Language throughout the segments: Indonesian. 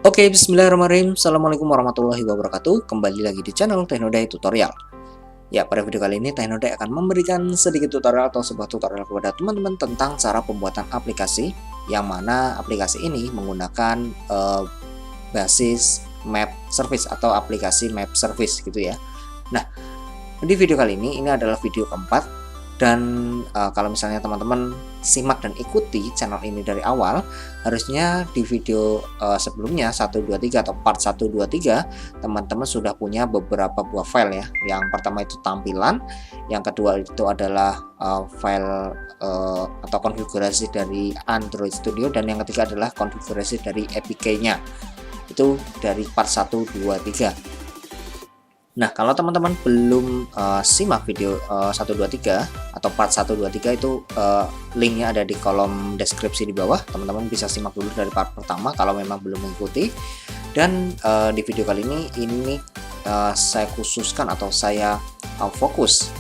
Oke, bismillahirrahmanirrahim. Assalamualaikum warahmatullahi wabarakatuh. Kembali lagi di channel Teknoday Tutorial. Ya, pada video kali ini Teknoday akan memberikan sedikit tutorial atau sebuah tutorial kepada teman-teman tentang cara pembuatan aplikasi, yang mana aplikasi ini menggunakan basis map service atau aplikasi map service gitu ya. Nah, di video kali ini adalah video keempat. Dan kalau misalnya teman-teman simak dan ikuti channel ini dari awal, harusnya di video sebelumnya 123 atau part 123 teman-teman sudah punya beberapa buah file ya. Yang pertama itu tampilan, yang kedua itu adalah file atau konfigurasi dari Android Studio, dan yang ketiga adalah konfigurasi dari APK-nya. Itu dari part 123. Nah, kalau teman-teman belum simak video 123 atau part 123 itu linknya ada di kolom deskripsi di bawah. Teman-teman bisa simak dulu dari part pertama kalau memang belum mengikuti. Dan di video kali ini saya khususkan atau saya fokus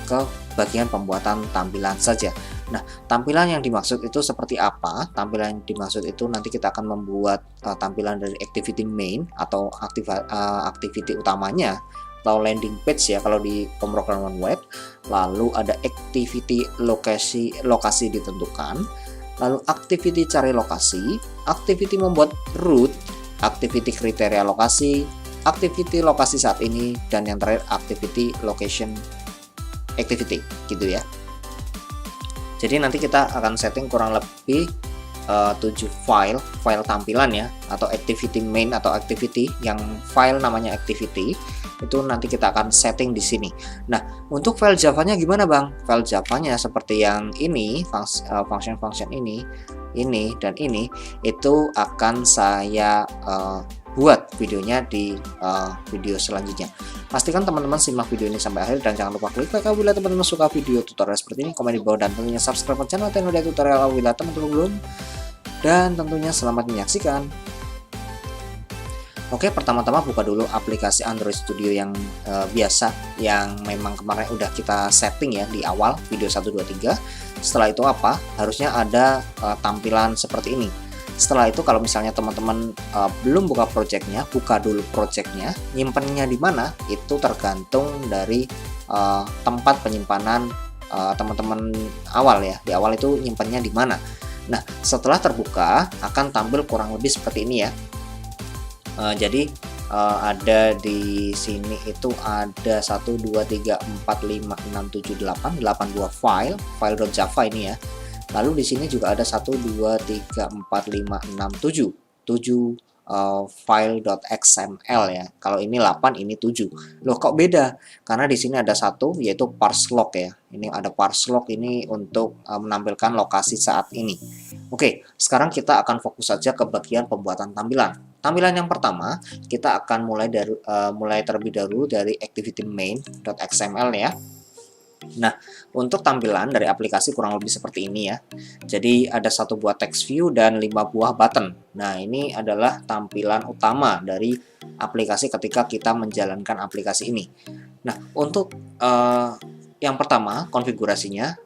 ke bagian pembuatan tampilan saja. Nah, tampilan yang dimaksud itu seperti apa? Tampilan yang dimaksud itu nanti kita akan membuat tampilan dari activity main atau activity utamanya, atau landing page ya kalau di pemrograman web. Lalu ada activity lokasi ditentukan, lalu activity cari lokasi, activity membuat route, activity kriteria lokasi, activity lokasi saat ini, dan yang terakhir activity location activity gitu ya. Jadi nanti kita akan setting kurang lebih 7 file tampilan ya, atau activity main atau activity yang file namanya activity itu nanti kita akan setting di sini. Nah, untuk file Java-nya gimana Bang? File Java-nya seperti yang ini, function ini dan ini itu akan saya buat videonya di video selanjutnya. Pastikan teman-teman simak video ini sampai akhir, dan jangan lupa klik like apabila teman-teman suka video tutorial seperti ini, komen di bawah, dan tentunya subscribe channel Teknoday Tutorial apabila teman-teman belum. Dan tentunya selamat menyaksikan. Oke, pertama-tama buka dulu aplikasi Android Studio yang biasa, yang memang kemarin udah kita setting ya di awal video 123. Setelah itu apa? Harusnya ada tampilan seperti ini. Setelah itu kalau misalnya teman-teman belum buka projectnya, buka dulu projectnya. Nyimpennya di mana? Itu tergantung dari tempat penyimpanan teman-teman awal ya. Di awal itu nyimpennya di mana. Nah, setelah terbuka akan tampil kurang lebih seperti ini ya. Jadi ada di sini itu ada 1 2 3 4 5 6 7 8 buah file.java ini ya. Lalu di sini juga ada 1 2 3 4 5 6 7 file.xml ya. Kalau ini 8, ini 7. Loh, kok beda? Karena di sini ada satu yaitu parse log ya. Ini ada parse log ini untuk menampilkan lokasi saat ini. Oke, sekarang kita akan fokus saja ke bagian pembuatan tampilan. Tampilan yang pertama, kita akan mulai terlebih dahulu dari activity main.xml ya. Nah, untuk tampilan dari aplikasi kurang lebih seperti ini ya. Jadi ada satu buah text view dan 5 buah button. Nah, ini adalah tampilan utama dari aplikasi ketika kita menjalankan aplikasi ini. Nah, untuk yang pertama konfigurasinya,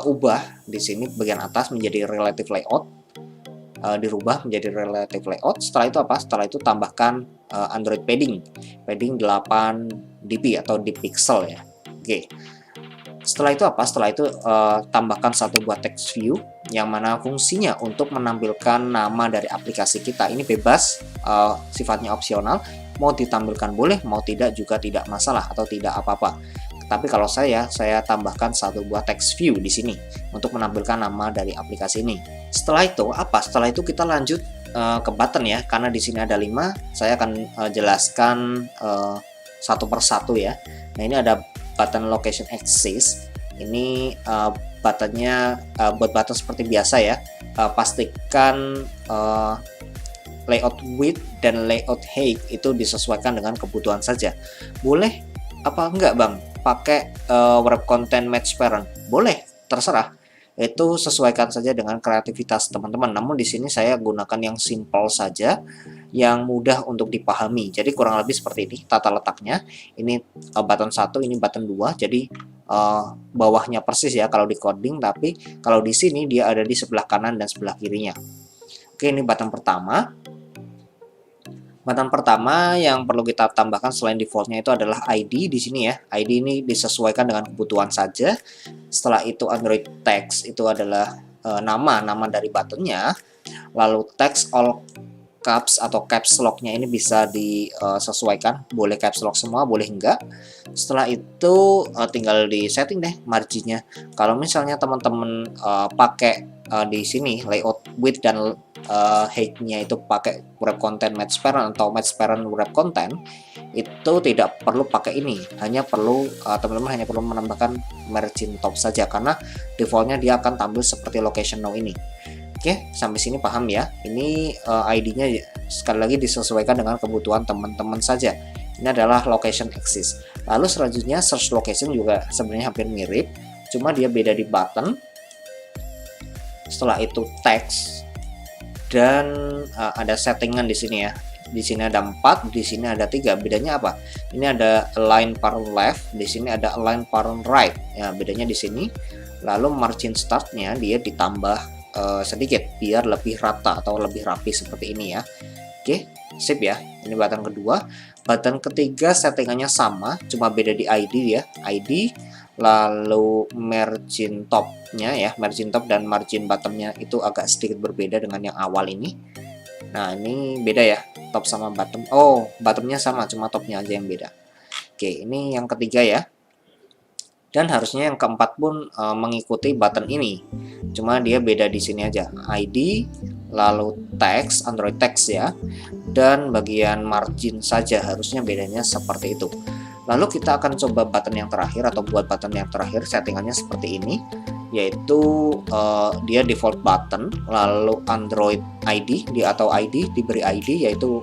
ubah di sini bagian atas menjadi relative layout. Dirubah menjadi relative layout. Setelah itu apa? Setelah itu tambahkan Android padding 8 dp atau deep pixel ya. Oke. Setelah itu apa? Setelah itu tambahkan satu buah text view yang mana fungsinya untuk menampilkan nama dari aplikasi kita. Ini bebas, sifatnya opsional. Mau ditampilkan boleh, mau tidak juga tidak masalah atau tidak apa-apa. Tapi kalau saya tambahkan satu buah text view di sini untuk menampilkan nama dari aplikasi ini. Setelah itu apa? Setelah itu kita lanjut ke button ya, karena di sini ada 5. Saya akan jelaskan satu persatu ya. Nah, ini ada button location axis. Ini buttonnya buat button seperti biasa ya. Pastikan layout width dan layout height itu disesuaikan dengan kebutuhan saja. Boleh apa enggak Bang pakai wrap content match parent? Boleh, terserah. Itu sesuaikan saja dengan kreativitas teman-teman. Namun di sini saya gunakan yang simple saja, yang mudah untuk dipahami. Jadi kurang lebih seperti ini tata letaknya. Ini button 1, ini button 2. Jadi bawahnya persis ya kalau di coding, tapi kalau di sini dia ada di sebelah kanan dan sebelah kirinya. Oke, ini button pertama. Button pertama yang perlu kita tambahkan selain defaultnya itu adalah ID di sini ya. ID ini disesuaikan dengan kebutuhan saja. Setelah itu Android text itu adalah nama dari buttonnya. Lalu text all caps atau caps lock-nya ini bisa disesuaikan, boleh caps lock semua, boleh enggak. Setelah itu tinggal di setting deh marginnya. Kalau misalnya teman-teman pakai di sini layout width dan height-nya itu pakai wrap content match parent atau match parent wrap content, itu tidak perlu pakai ini, hanya perlu teman-teman hanya perlu menambahkan margin top saja karena defaultnya dia akan tampil seperti location now ini. Oke, sampai sini paham ya. Ini ID-nya sekali lagi disesuaikan dengan kebutuhan teman-teman saja. Ini adalah location axis. Lalu selanjutnya search location juga sebenarnya hampir mirip, cuma dia beda di button. Setelah itu text dan ada settingan di sini ya. Di sini ada 4, di sini ada 3. Bedanya apa? Ini ada align parent left, di sini ada align parent right. Ya, bedanya di sini. Lalu margin start-nya dia ditambah sedikit biar lebih rata atau lebih rapi seperti ini ya. Oke, sip ya. Ini button kedua. Button ketiga settingannya sama, cuma beda di ID ya. ID, lalu margin top-nya ya, margin top dan margin bottom-nya itu agak sedikit berbeda dengan yang awal ini. Nah, ini beda ya, top sama bottom. Oh, bottom-nya sama, cuma top-nya aja yang beda. Oke, ini yang ketiga ya. Dan harusnya yang keempat pun mengikuti button ini, cuma dia beda di sini aja. ID, lalu text, Android text ya, dan bagian margin saja harusnya bedanya seperti itu. Lalu kita akan coba button yang terakhir atau buat button yang terakhir settingannya seperti ini, yaitu dia default button, lalu Android ID atau ID diberi ID yaitu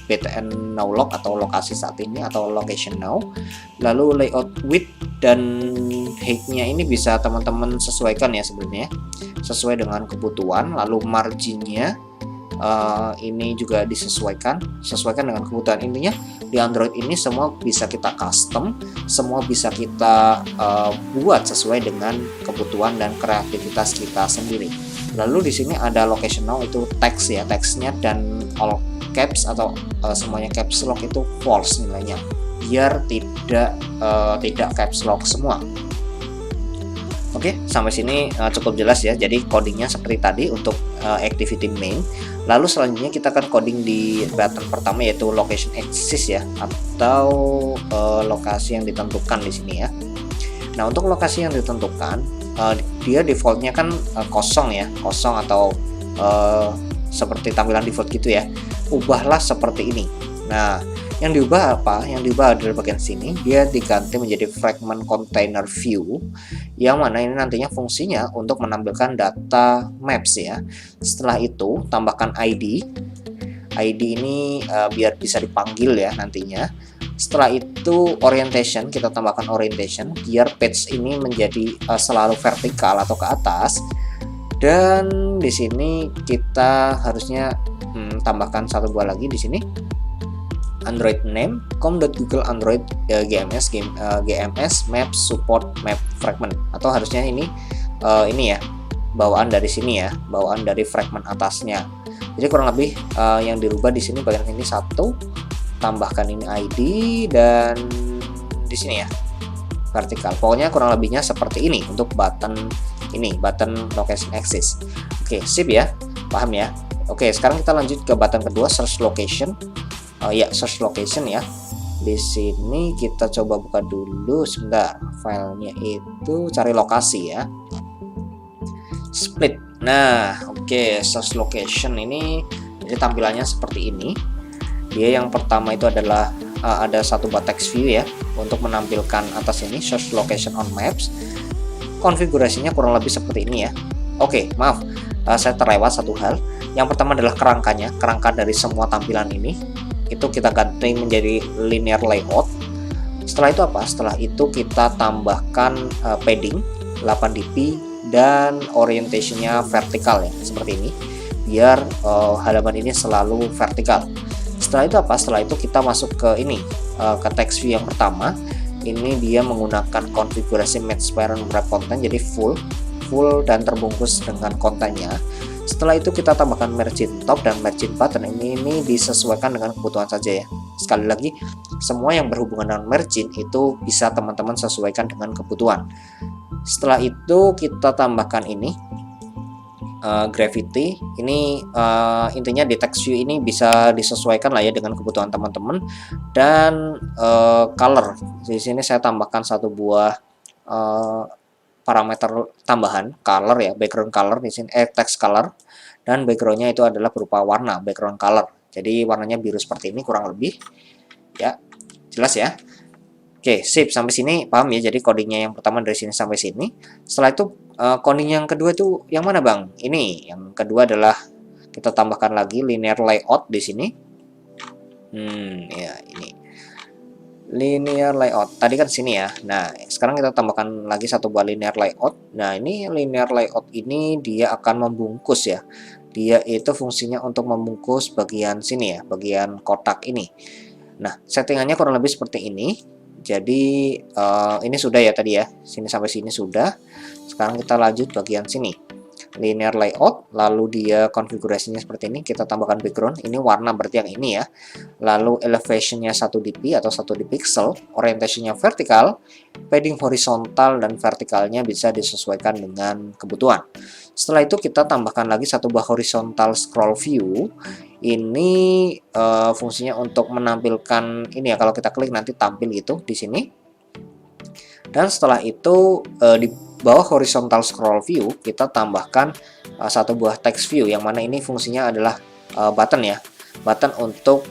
BTN now lock atau lokasi saat ini atau location now. Lalu layout width dan height-nya ini bisa teman-teman sesuaikan ya sebenarnya, sesuai dengan kebutuhan. Lalu marginnya ini juga sesuaikan dengan kebutuhan. Intinya di Android ini semua bisa kita custom, semua bisa kita buat sesuai dengan kebutuhan dan kreativitas kita sendiri. Lalu di sini ada location now itu text ya, textnya dan all caps atau semuanya caps lock itu false nilainya, biar tidak caps lock semua. Oke, sampai sini cukup jelas ya. Jadi codingnya seperti tadi untuk activity main. Lalu selanjutnya kita akan coding di button pertama yaitu location axis ya, atau lokasi yang ditentukan di sini ya. Nah, untuk lokasi yang ditentukan dia defaultnya kan kosong ya, kosong atau seperti tampilan default gitu ya. Ubahlah seperti ini. Nah, yang diubah apa? Yang diubah dari bagian sini, dia diganti menjadi fragment container view, yang mana ini nantinya fungsinya untuk menampilkan data maps ya. Setelah itu tambahkan ID. ID ini biar bisa dipanggil ya nantinya. Setelah itu orientation, kita tambahkan orientation biar page ini menjadi selalu vertikal atau ke atas. Dan di sini kita harusnya tambahkan satu buah lagi di sini. Android name com.google Android GMS GMS map support map fragment, atau harusnya ini ya bawaan dari sini ya, bawaan dari fragment atasnya. Jadi kurang lebih yang dirubah di sini bagian ini satu, tambahkan ini ID dan di sini ya vertikal. Pokoknya kurang lebihnya seperti ini untuk button ini, button location axis. Oke, sip ya, paham ya. Oke, sekarang kita lanjut ke button kedua, search location. Ya, search location ya. Di sini kita coba buka dulu sebentar. Filenya itu cari lokasi ya. Split. Nah, oke, search location ini jadi tampilannya seperti ini. Dia yang pertama itu adalah ada satu buah text view ya untuk menampilkan atas ini search location on maps. Konfigurasinya kurang lebih seperti ini ya. Oke, maaf, saya terlewat satu hal. Yang pertama adalah kerangkanya, kerangka dari semua tampilan ini. Itu kita ganti menjadi linear layout. Setelah itu apa? Setelah itu kita tambahkan padding 8 dp dan orientationnya vertikal ya, seperti ini, biar halaman ini selalu vertikal. Setelah itu apa? Setelah itu kita masuk ke ini, ke text view yang pertama. Ini dia menggunakan konfigurasi match parent wrap content, jadi full dan terbungkus dengan kontennya. Setelah itu kita tambahkan margin top dan margin button. Ini disesuaikan dengan kebutuhan saja ya. Sekali lagi, semua yang berhubungan dengan margin itu bisa teman-teman sesuaikan dengan kebutuhan. Setelah itu kita tambahkan ini gravity. Ini intinya di text view ini bisa disesuaikan lah ya dengan kebutuhan teman-teman. Dan color, di sini saya tambahkan satu buah parameter tambahan color ya, background color di sini, text color, dan backgroundnya itu adalah berupa warna, background color. Jadi warnanya biru seperti ini kurang lebih ya, jelas ya. Oke, sip, sampai sini paham ya. Jadi codingnya yang pertama dari sini sampai sini. Setelah itu coding yang kedua itu yang mana bang? Ini yang kedua adalah kita tambahkan lagi linear layout di sini. Ya ini linear layout tadi kan sini ya. Nah sekarang kita tambahkan lagi satu buah linear layout. Nah ini linear layout ini dia akan membungkus ya, dia itu fungsinya untuk membungkus bagian sini ya, bagian kotak ini. Nah settingannya kurang lebih seperti ini. Jadi ini sudah ya tadi ya, sini sampai sini sudah. Sekarang kita lanjut bagian sini, linear layout, lalu dia konfigurasinya seperti ini. Kita tambahkan background, ini warna berarti yang ini ya. Lalu elevationnya 1 dp atau 1 dp pixel, orientationnya vertikal, padding horizontal dan vertikalnya bisa disesuaikan dengan kebutuhan. Setelah itu kita tambahkan lagi satu buah horizontal scroll view. Ini fungsinya untuk menampilkan ini ya, kalau kita klik nanti tampil gitu di sini. Dan setelah itu di bawah horizontal scroll view kita tambahkan satu buah text view, yang mana ini fungsinya adalah button ya, button untuk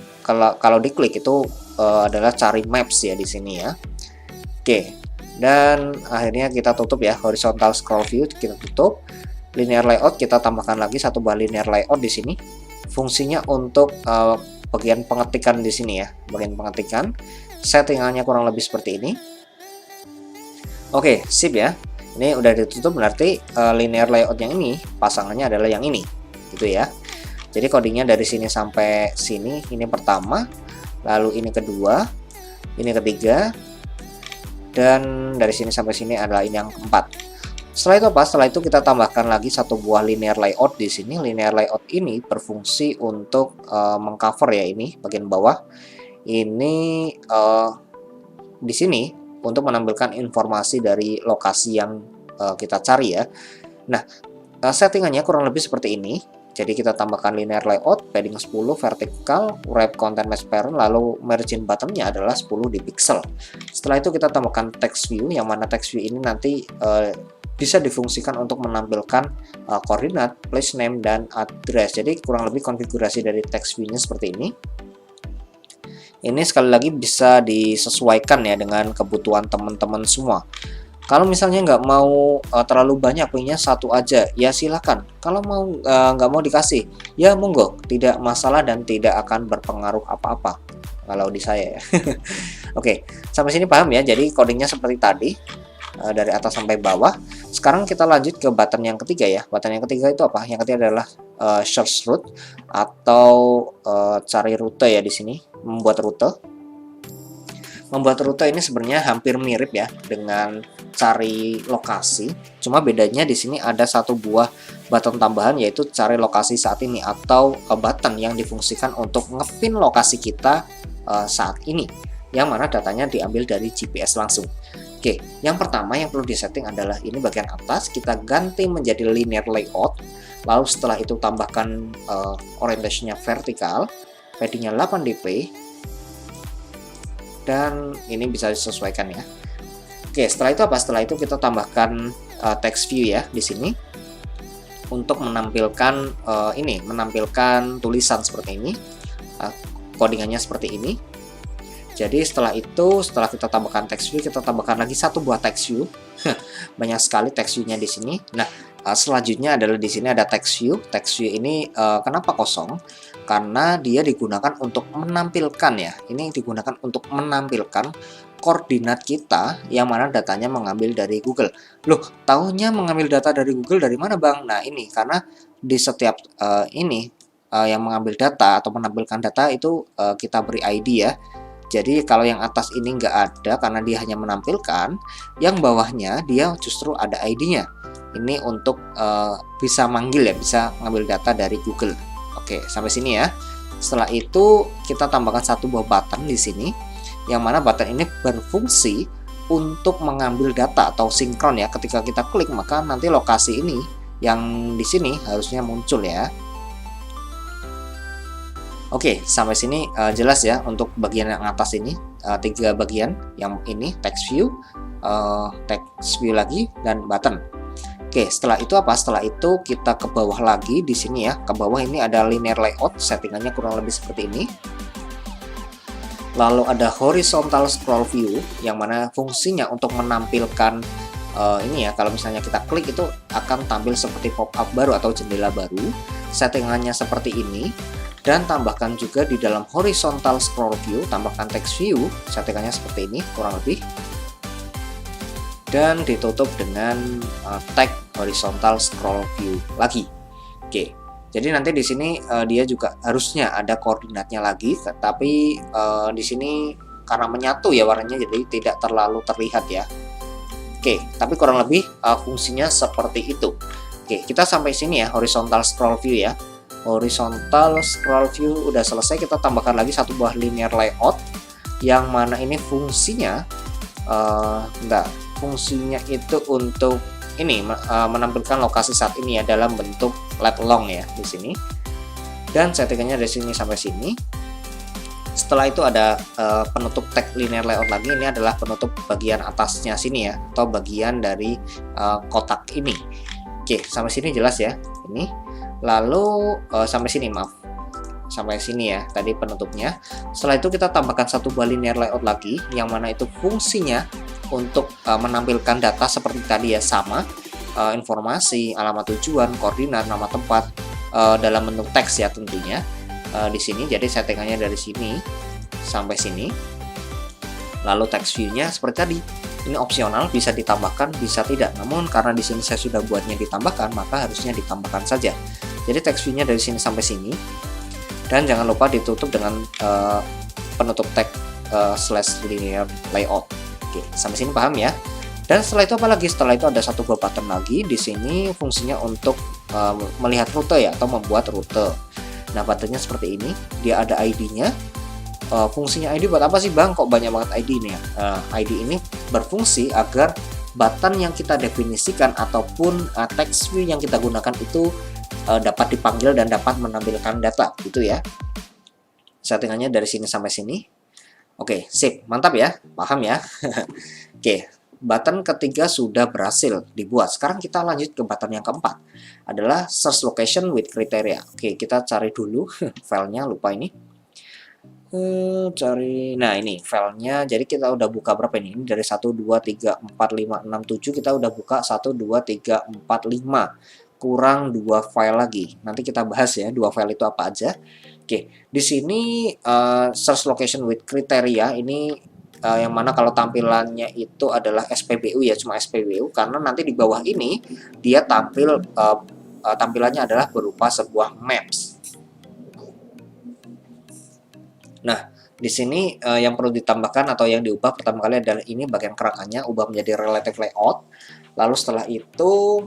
kalau diklik itu adalah cari maps ya di sini ya. Oke, dan akhirnya kita tutup ya, horizontal scroll view kita tutup. Linear layout kita tambahkan lagi satu buah linear layout di sini, fungsinya untuk bagian pengetikan di sini ya, bagian pengetikan. Settingannya kurang lebih seperti ini. Oke, sip ya. Ini udah ditutup, berarti linear layout yang ini pasangannya adalah yang ini gitu ya. Jadi codingnya dari sini sampai sini, ini pertama, lalu ini kedua, ini ketiga, dan dari sini sampai sini adalah ini yang keempat. Setelah itu apa? Setelah itu kita tambahkan lagi satu buah linear layout di sini. Linear layout ini berfungsi untuk mengcover ya, ini bagian bawah. Ini di sini untuk menampilkan informasi dari lokasi yang kita cari ya. Nah, settingannya kurang lebih seperti ini. Jadi kita tambahkan linear layout, padding 10, vertikal, wrap content match parent, lalu margin bottomnya adalah 10 di pixel. Setelah itu kita tambahkan text view, yang mana text view ini nanti bisa difungsikan untuk menampilkan koordinat, place name, dan address. Jadi kurang lebih konfigurasi dari text view-nya seperti ini. Ini sekali lagi bisa disesuaikan ya dengan kebutuhan teman-teman semua. Kalau misalnya nggak mau terlalu banyak, punya satu aja, ya silakan. Kalau mau nggak mau dikasih, ya monggo, tidak masalah dan tidak akan berpengaruh apa-apa. Kalau di saya ya. Oke, sampai sini paham ya. Jadi codingnya seperti tadi, dari atas sampai bawah. Sekarang kita lanjut ke button yang ketiga ya. Button yang ketiga itu apa? Yang ketiga adalah search route atau cari rute ya di sini, membuat rute. Membuat rute ini sebenarnya hampir mirip ya dengan cari lokasi. Cuma bedanya di sini ada satu buah button tambahan, yaitu cari lokasi saat ini, atau button yang difungsikan untuk ngepin lokasi kita saat ini, yang mana datanya diambil dari GPS langsung. Oke, yang pertama yang perlu disetting adalah ini bagian atas, kita ganti menjadi linear layout. Lalu setelah itu tambahkan orientationnya vertikal, paddingnya 8 dp, dan ini bisa disesuaikan ya. Oke, setelah itu apa? Setelah itu kita tambahkan text view ya di sini untuk menampilkan menampilkan tulisan seperti ini, codingannya seperti ini. Jadi setelah itu, setelah kita tambahkan text view, kita tambahkan lagi satu buah text view. Banyak sekali text view-nya di sini. Nah, selanjutnya adalah di sini ada text view. Text view ini kenapa kosong? Karena dia digunakan untuk menampilkan ya. Ini digunakan untuk menampilkan koordinat kita yang mana datanya mengambil dari Google. Loh, taunya mengambil data dari Google dari mana, Bang? Nah, ini karena di setiap yang mengambil data atau menampilkan data itu kita beri ID ya. Jadi kalau yang atas ini nggak ada karena dia hanya menampilkan, yang bawahnya dia justru ada ID-nya. Ini untuk bisa manggil ya, bisa ngambil data dari Google. Oke, sampai sini ya. Setelah itu kita tambahkan satu buah button di sini, yang mana button ini berfungsi untuk mengambil data atau sinkron ya. Ketika kita klik maka nanti lokasi ini yang di sini harusnya muncul ya. Oke, sampai sini jelas ya untuk bagian yang atas ini, 3 bagian, yang ini text view lagi, dan button. Oke, setelah itu apa? Setelah itu kita ke bawah lagi di sini ya. Ke bawah ini ada linear layout, settingannya kurang lebih seperti ini. Lalu ada horizontal scroll view, yang mana fungsinya untuk menampilkan ini ya, kalau misalnya kita klik itu akan tampil seperti pop-up baru atau jendela baru. Settingannya seperti ini. Dan tambahkan juga di dalam horizontal scroll view, tambahkan text view, settingannya seperti ini kurang lebih. Dan ditutup dengan tag horizontal scroll view lagi. Oke, jadi nanti di sini dia juga harusnya ada koordinatnya lagi, tapi di sini karena menyatu ya warnanya, jadi tidak terlalu terlihat ya. Oke, tapi kurang lebih fungsinya seperti itu. Oke, kita sampai sini ya horizontal scroll view ya. Horizontal scroll view udah selesai, kita tambahkan lagi satu buah linear layout, yang mana ini fungsinya fungsinya itu untuk ini menampilkan lokasi saat ini ya dalam bentuk lat long ya di sini. Dan settingannya dari sini sampai sini. Setelah itu ada penutup tag linear layout lagi, ini adalah penutup bagian atasnya sini ya, atau bagian dari kotak ini. Oke, sampai sini jelas ya ini. Lalu sampai sini, maaf, sampai sini ya tadi penutupnya. Setelah itu kita tambahkan satu buah linear layout lagi, yang mana itu fungsinya untuk menampilkan data seperti tadi ya, sama informasi, alamat tujuan, koordinat, nama tempat dalam bentuk teks ya tentunya di sini. Jadi settingannya dari sini sampai sini. Lalu text view-nya seperti tadi. Ini opsional, bisa ditambahkan, bisa tidak. Namun karena di sini saya sudah buatnya ditambahkan, maka harusnya ditambahkan saja. Jadi text view-nya dari sini sampai sini. Dan jangan lupa ditutup dengan penutup tag slash linear layout. Oke, sampai sini paham ya. Dan setelah itu apa lagi? Setelah itu ada satu buah button lagi. Di sini fungsinya untuk melihat rute ya, atau membuat rute. Nah, buttonnya seperti ini. Dia ada ID-nya. Fungsinya ID buat apa sih Bang? Kok banyak banget ID ini ya? ID ini berfungsi agar button yang kita definisikan ataupun text view yang kita gunakan itu dapat dipanggil dan dapat menampilkan data gitu ya. Settingannya dari sini sampai sini. Oke, sip, mantap ya, paham ya. Oke, button ketiga sudah berhasil dibuat. Sekarang kita lanjut ke button yang keempat, adalah search location with criteria. Oke, kita cari dulu filenya, lupa ini. Nah ini filenya, jadi kita udah buka berapa ini? Ini dari 1, 2, 3, 4, 5, 6, 7, kita udah buka 1, 2, 3, 4, 5, kurang 2 file lagi. Nanti kita bahas ya 2 file itu apa aja. Oke, di sini search location with criteria ini yang mana kalau tampilannya itu adalah SPBU ya, cuma SPBU, karena nanti di bawah ini dia tampilannya adalah berupa sebuah maps. Nah, di sini yang perlu ditambahkan atau yang diubah pertama kali adalah ini bagian kerangkanya, ubah menjadi relative layout. Lalu setelah itu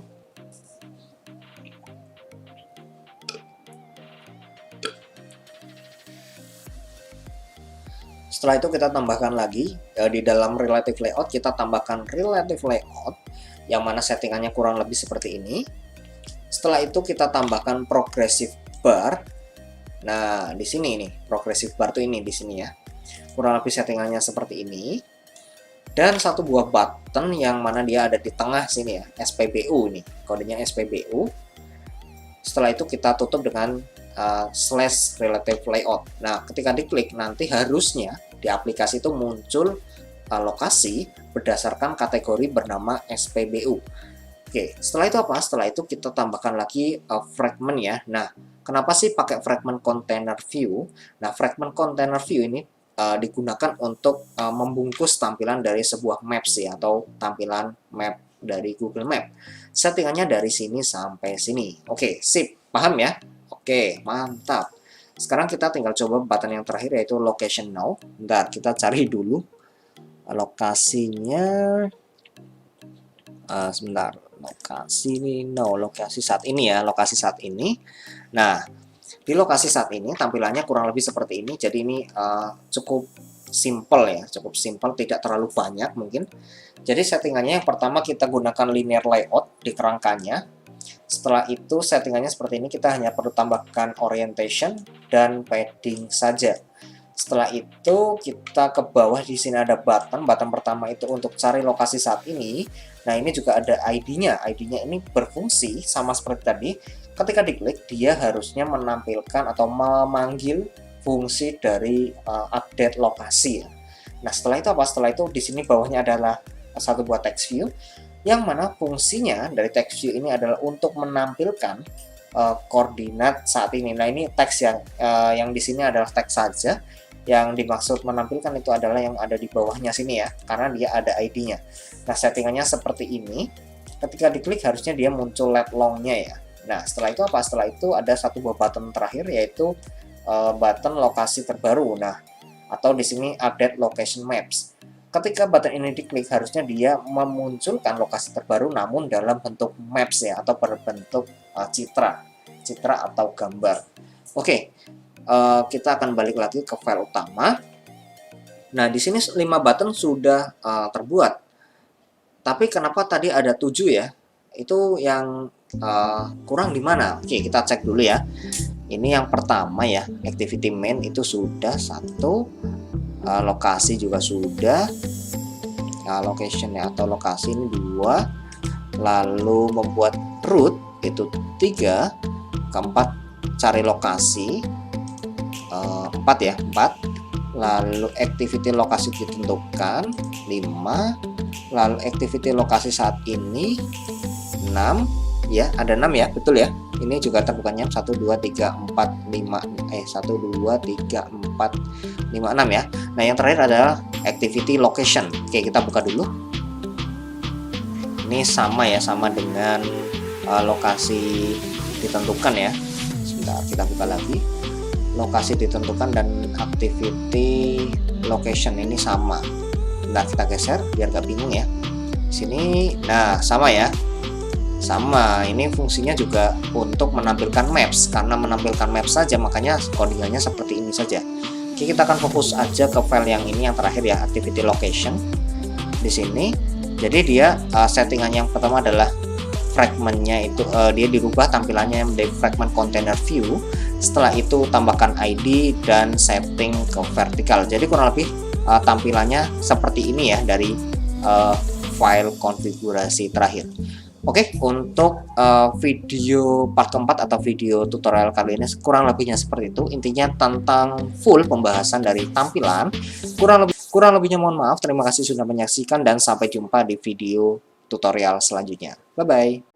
kita tambahkan lagi di dalam relative layout, kita tambahkan relative layout yang mana settingannya kurang lebih seperti ini. Setelah itu kita tambahkan progressive bar. Nah, di sini nih, progressive bar tuh ini di sini ya. Kurang lebih settingannya seperti ini. Dan satu buah button yang mana dia ada di tengah sini ya, SPBU ini. Kodenya SPBU. Setelah itu kita tutup dengan slash relative layout. Nah, ketika diklik nanti harusnya di aplikasi itu muncul lokasi berdasarkan kategori bernama SPBU. Oke, setelah itu apa? Setelah itu kita tambahkan lagi fragment ya. Nah, kenapa sih pakai fragment container view? Nah, fragment container view ini digunakan untuk membungkus tampilan dari sebuah maps ya, atau tampilan map dari Google Map. Settingannya dari sini sampai sini. Oke, sip. Paham ya? Oke, mantap. Sekarang kita tinggal coba button yang terakhir, yaitu location now. Bentar, kita cari dulu lokasinya. Sebentar. lokasi saat ini ya, lokasi saat ini. Nah, di lokasi saat ini tampilannya kurang lebih seperti ini. Jadi ini cukup simple ya, cukup simple, tidak terlalu banyak mungkin. Jadi settingannya yang pertama kita gunakan linear layout di kerangkanya. Setelah itu settingannya seperti ini, kita hanya perlu tambahkan orientation dan padding saja. Setelah itu kita ke bawah, di sini ada button pertama itu untuk cari lokasi saat ini. Nah, ini juga ada ID-nya. ID-nya ini berfungsi sama seperti tadi. Ketika diklik, dia harusnya menampilkan atau memanggil fungsi dari update lokasi ya. Nah, setelah itu apa? Setelah itu di sini bawahnya adalah satu buah text view, yang mana fungsinya dari text view ini adalah untuk menampilkan koordinat saat ini. Nah, ini teks yang di sini adalah teks saja. Yang dimaksud menampilkan itu adalah yang ada di bawahnya sini ya, karena dia ada ID-nya. Nah, settingannya seperti ini. Ketika diklik harusnya dia muncul let long-nya ya. Nah, setelah itu apa? Setelah itu ada satu buah button terakhir, yaitu button lokasi terbaru. Nah, atau di sini update location maps. Ketika button ini diklik, harusnya dia memunculkan lokasi terbaru namun dalam bentuk maps ya, atau berbentuk citra atau gambar. Oke, kita akan balik lagi ke file utama. Nah, di sini 5 button sudah terbuat. Tapi kenapa tadi ada 7 ya? Itu yang kurang di mana? Oke, kita cek dulu ya. Ini yang pertama ya, activity main itu sudah 1, lokasi juga sudah, location ya atau lokasi ini 2, lalu membuat route itu 3, keempat cari lokasi 4 ya, 4, lalu activity lokasi ditentukan 5, lalu activity lokasi saat ini 6 ya, ada 6 ya, betul ya. Ini juga terbukannya 1 2 3 4 5 1 2 3 4 5 6 ya. Nah, yang terakhir adalah activity location. Oke, kita buka dulu. Ini sama ya, sama dengan lokasi ditentukan ya. Sebentar, kita buka lagi. Lokasi ditentukan dan activity location ini sama. Nah, kita geser biar gak bingung ya. Sini, nah sama ya. Sama, ini fungsinya juga untuk menampilkan maps. Karena menampilkan maps saja, makanya codingannya seperti ini saja. Oke, kita akan fokus aja ke file yang ini, yang terakhir ya, activity location. Di sini, jadi dia settingan yang pertama adalah fragmentnya itu dia dirubah tampilannya menjadi fragment container view. Setelah itu tambahkan ID dan setting ke vertikal. Jadi kurang lebih tampilannya seperti ini ya dari file konfigurasi terakhir. Oke, untuk video part keempat atau video tutorial kali ini kurang lebihnya seperti itu. Intinya tentang full pembahasan dari tampilan. Kurang lebihnya mohon maaf. Terima kasih sudah menyaksikan dan sampai jumpa di video tutorial selanjutnya. Bye bye.